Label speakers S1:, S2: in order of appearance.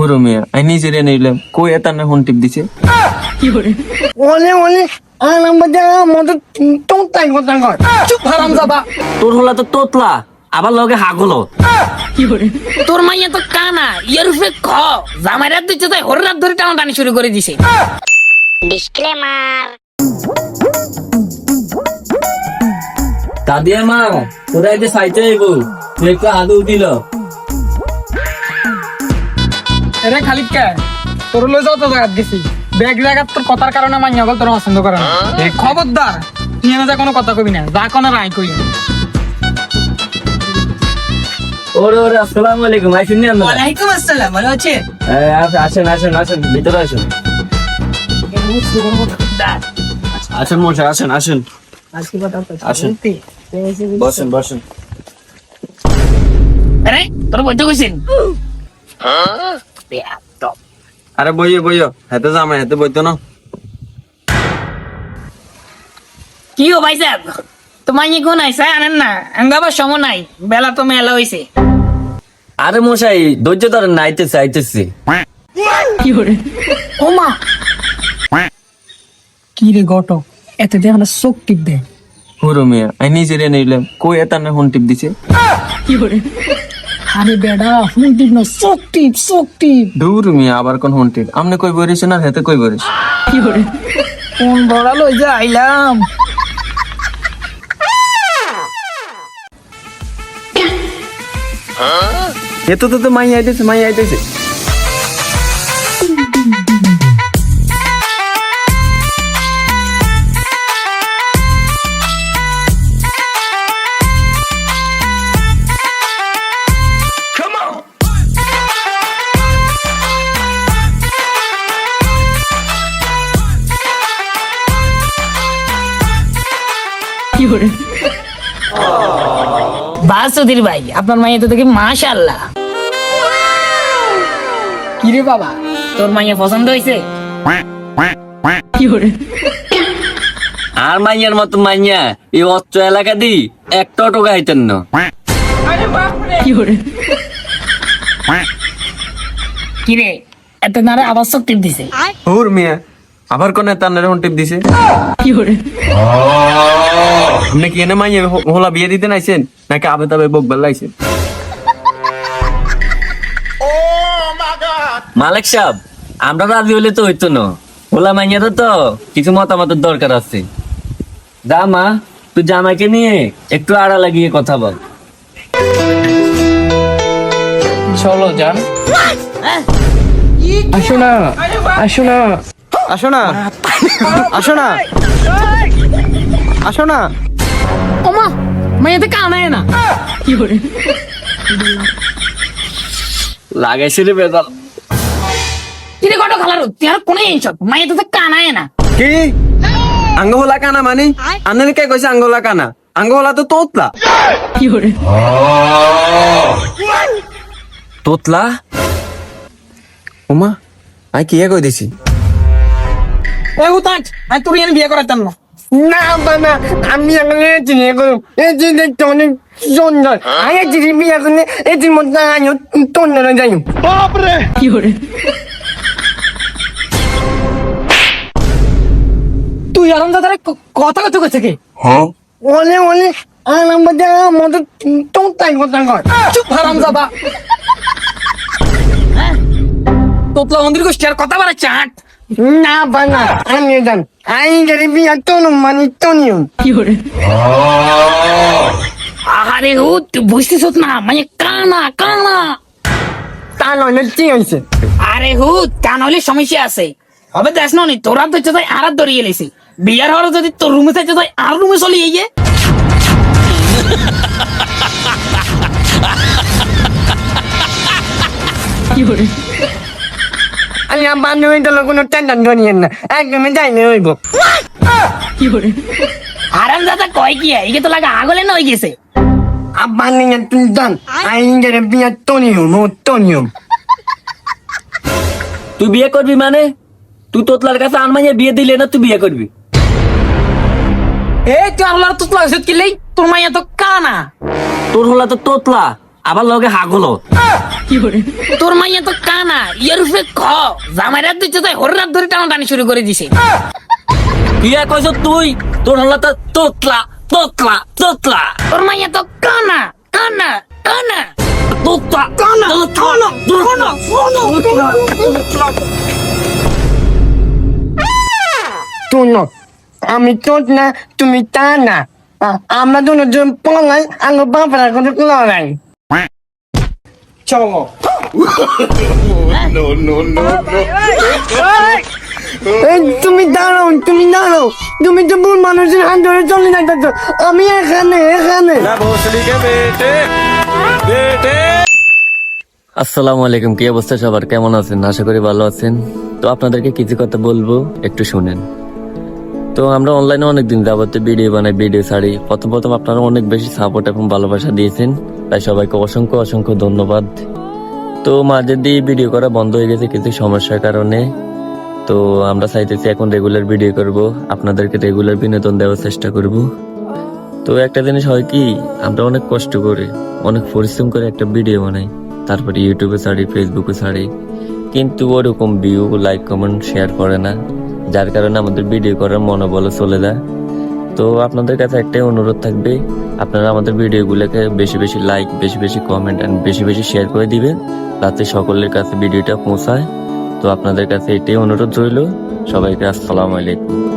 S1: পুরো মিয়া আই নিজে রে নিলাম কই এত না ফোন টিপ দিছে
S2: ওলে ওলে আলাম বাজা মতো তোতাই কথা কর চুপ হারাম জাদা
S3: তোর হলা তো তোতলা আবার লগে হাগলো
S4: তোর মাইয়া তো কানা ইয়ার উপরে খ জামাইরা দিচ্ছে তাই হর রাত ধরে টানাটানি শুরু করে দিছে।
S3: দাদিয়া মা তোরা এতে সাইতে আইব তুই একটু আদৌ দিল
S2: এরে খালিদ কে তোর লই যাও তো জায়গা দিছি ব্যাগ জায়গা তোর কথার কারণে মাইয়া গল তোর পছন্দ করে না এই খবরদার তুই এনে যা কোনো কথা কবি না যা কোনো রাই কই
S3: ওরে ওরে আসসালামু আলাইকুম আই শুনি আমরা
S4: ওয়ালাইকুম আসসালাম ভালো আছে
S3: আসেন আসেন আসেন ভিতরে আসেন আসেন মশাই আসেন আসেন আসেন বসেন বসেন
S4: আরে তোর বইতে কইছেন
S1: আরে বইও বইও হেতে জামাই হেতে বইতো না
S4: কি ও ভাই সাহেব তোমার ইয়ে কোন আইসা আনেন না আমি আবার সময় নাই বেলা তো মেলা হইছে।
S3: আরে মশাই ধৈর্য ধরেন না আইতেছে আইতেছে
S2: ও মা কি রে গটো এত দেখনা চোখ টিপ দে
S1: পুরো মিয়া আই নিজে রে নিলাম কই এত না ফোন টিপ দিছে
S2: আরে বেডা ফোন টিপ না চোখ টিপ
S1: দূর মিয়া আবার কোন ফোন টিপ আমনে কই বরিস না হেতে কই বরিস
S2: কোন বড়া লই যা আইলাম
S1: এত তো মাই আইতেছে
S4: বাস সুধীর ভাই আপনার মাইয়া তো দেখি মাশাআল্লাহ।
S2: কি রে বাবা
S4: তোর মাইয়া পছন্দ হয়েছে?
S3: আর মাইয়ার মতো মাইয়া এই অস্ত্র এলাকা দি একটা অটো গাইতেন না
S4: কি রে এত নারে আবার চোখ টিপ দিছে
S1: হুর মিয়া আবার কোন এত না ফোন টিপ দিছে আপনি কি এনে মাইয়া হোলা বিয়ে দিতে নাইছেন নাকি আবে তবে বকবার লাইছেন
S3: মালিক সাহেব আমরা রাজি হইলে তো হইতো না ওলা মাইয়ারও তো কিছু মতামতের দরকার আছে যা মা তুই জামাইকে নিয়ে একটু আড়া লাগিয়ে কথা বল
S2: চলো যান আসো না আসো না আসো না আসো না আসো না
S4: ওমা মাইয়া তো কানায় না
S3: লাগাইছি রে বেদাল
S4: কি রে কত খালার তুই আর কোনে এইসব মাইয়া তো কানায় না
S1: কি আঙ্গহোলা কানা মানে আন্নানি কে কইছে আঙ্গহোলা কানা আঙ্গহোলা তো তোতলা তোতলা ওমা আই কি কই দিছি
S2: এ উতাচ আমি তোর বিয়ে করাতাম না না বাবা আমি এখানে চিনি করো এই যে দেখতে অনেক সুন্দর আগে চিনি বিয়ে করে এই যে মধ্যে আয়ো তোর না যাই বাপরে তুই আরাম দাদারে কথা কথা কইছে কি ওলে ওলে আলাম বাজা মতো তোতাই কথা কর চুপ হারাম জাদা
S4: তোতলা মন্দির গোষ্ঠী আর কথা বলে চাট
S2: না বানা আমি জান আই গরি বিয়ে তো মানে তো নিয়ম
S4: আরে ও তুই বুঝতেছ না মানে কানা কানা
S2: তা নয় কি হয়েছে
S4: আরে হু তা নইলে সমস্যা আছে হবে দেখ না তোরা তো চাই আর ধরিয়ে এলেছি বিয়ার হওয়ার যদি তোর রুমে থাকতে তাই আর রুমে চলে গিয়ে
S2: আমি আমার বান্ধবী দল কোনো টেনশন করিয়েন না একদমই যাইলে হইব
S4: আরাম দাদা কয় কি এইকে তো লাগা আগলে নই গেছে
S2: আব্বার নিয়ে তুই জান আই গরি বিয়ে তো নিয়ম ও তো নিয়ম
S3: তুই বিয়ে করবি মানে তুই তোতলার কাছে আর মাইয়া বিয়ে দিলে না তুই বিয়ে করবি
S4: এই তুই আল্লাহর তোতলা হইছত কি লাই তোর মাইয়া তো কানা
S3: তোর হলা তো তোতলা আবার লগে হাগলো
S4: তোর মাইয়া তো কানা ইয়ার উপরে খ জামাই রাত দিচ্ছে তাই হর রাত ধরে টানাটানি শুরু করে দিছে
S3: কি আর কইছ তুই? তোর হলো তো তোতলা তোতলা তোতলা
S4: তোর মাইয়া তো কানা কানা কানা
S3: তোতলা
S4: কানা কানা
S2: শোনো আমি তোর না তুমি তা না আমরা দুজন পলাই আঙ্গ বাপরা করে লড়াই চলো তুমি দাঁড়াও তুমি দাঁড়াও তুমি তো ভুল মানুষের হাত ধরে চলে যাইতেছ আমি এখানে এখানে
S3: আসসালামু আলাইকুম, কি অবস্থা সবার? কেমন আছেন? আশা করি ভালো আছেন। তো আপনাদেরকে কিছু কথা বলবো, একটু শুনেন। তো আমরা অনলাইনে অনেকদিন যাবত ভিডিও বানাই, ভিডিও ছাড়ি। প্রথম আপনারা অনেক বেশি সাপোর্ট এবং ভালোবাসা দিয়েছেন, তাই সবাইকে অসংখ্য অসংখ্য ধন্যবাদ। তো মাঝে দিয়ে ভিডিও করা বন্ধ হয়ে গেছে কিছু সমস্যার কারণে। তো আমরা চাইতেছি এখন রেগুলার ভিডিও করব, আপনাদেরকে রেগুলার বিনোদন দেওয়ার চেষ্টা করব। তো একটা জিনিস হয় কি, আমরা অনেক কষ্ট করে অনেক পরিশ্রম করে একটা ভিডিও বানাই, তারপরে ইউটিউবে ছাড়ি, ফেসবুকে ছাড়ি, কিন্তু ওরকম ভিউ, লাইক, কমেন্ট, শেয়ার করে না, যার কারণে আমাদের ভিডিও করার মনোবল চলে যায়। তো আপনাদের কাছে একটাই অনুরোধ থাকবে, আপনারা আমাদের ভিডিওগুলোকে বেশি বেশি লাইক, বেশি বেশি কমেন্ট এন্ড বেশি বেশি শেয়ার করে দিবেন, যাতে সকলের কাছে ভিডিওটা পৌঁছায়। তো আপনাদের কাছে এটাই অনুরোধ রইল। সবাইকে আসসালামু আলাইকুম।